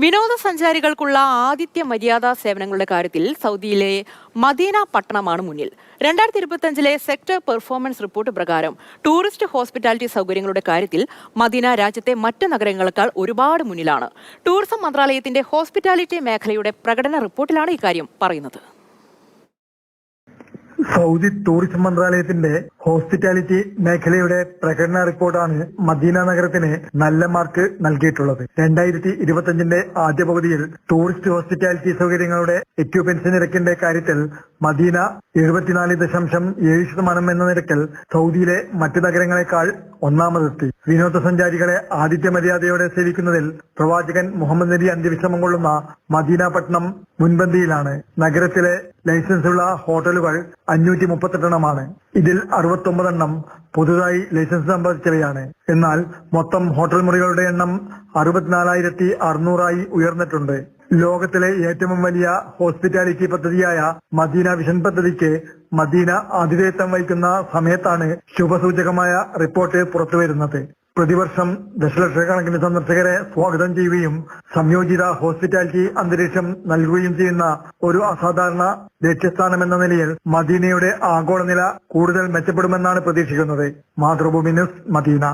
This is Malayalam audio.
വിനോദസഞ്ചാരികൾക്കുള്ള ആതിഥ്യ മര്യാദാ സേവനങ്ങളുടെ കാര്യത്തിൽ സൗദിയിലെ മദീന പട്ടണമാണ് മുന്നിൽ. 2025 സെക്ടർ പെർഫോമൻസ് റിപ്പോർട്ട് പ്രകാരം ടൂറിസ്റ്റ് ഹോസ്പിറ്റാലിറ്റി സൗകര്യങ്ങളുടെ കാര്യത്തിൽ മദീന രാജ്യത്തെ മറ്റ് നഗരങ്ങളെക്കാൾ ഒരുപാട് മുന്നിലാണ്. ടൂറിസം മന്ത്രാലയത്തിന്റെ ഹോസ്പിറ്റാലിറ്റി മേഖലയുടെ പ്രകടന റിപ്പോർട്ടിലാണ് ഇക്കാര്യം പറയുന്നത്. സൗദി ടൂറിസം മന്ത്രാലയത്തിന്റെ ഹോസ്പിറ്റാലിറ്റി മേഖലയുടെ പ്രകടന റിപ്പോർട്ടാണ് മദീന നഗരത്തിന് നല്ല മാർക്ക് നൽകിയിട്ടുള്ളത്. 2025 ആദ്യ പകുതിയിൽ ടൂറിസ്റ്റ് ഹോസ്പിറ്റാലിറ്റി സൗകര്യങ്ങളുടെ എക്യുപ്പൻസി നിരക്കിന്റെ കാര്യത്തിൽ മദീന 74.7% എന്ന നിരക്കിൽ സൗദിയിലെ മറ്റു നഗരങ്ങളെക്കാൾ ഒന്നാമതെത്തി. വിനോദസഞ്ചാരികളെ ആതിഥ്യ മര്യാദയോടെ സേവിക്കുന്നതിൽ പ്രവാചകൻ മുഹമ്മദ് നബി അന്ത്യവിശ്രമം കൊള്ളുന്ന മദീന പട്ടണം മുൻപന്തിയിലാണ്. നഗരത്തിലെ ലൈസൻസുള്ള ഹോട്ടലുകൾ 538 ഇതിൽ 69 പുതുതായി ലൈസൻസ് സമ്പാദിച്ചവയാണ്. എന്നാൽ മൊത്തം ഹോട്ടൽ മുറികളുടെ എണ്ണം 64,600 ഉയർന്നിട്ടുണ്ട്. ലോകത്തിലെ ഏറ്റവും വലിയ ഹോസ്പിറ്റാലിറ്റി പദ്ധതിയായ മദീന വിഷൻ പദ്ധതിക്ക് മദീന ആതിഥേയത്വം വഹിക്കുന്ന സമയത്താണ് ശുഭസൂചകമായ റിപ്പോർട്ട് പുറത്തുവരുന്നത്. പ്രതിവർഷം ദശലക്ഷക്കണക്കിന് സന്ദർശകരെ സ്വാഗതം ചെയ്യുകയും സംയോജിത ഹോസ്പിറ്റാലിറ്റി അന്തരീക്ഷം നൽകുകയും ചെയ്യുന്ന ഒരു അസാധാരണ ലക്ഷ്യസ്ഥാനം എന്ന നിലയിൽ മദീനയുടെ ആഗോളനില കൂടുതൽ മെച്ചപ്പെടുമെന്നാണ് പ്രതീക്ഷിക്കുന്നത്. Mathrubhumi News, Medina.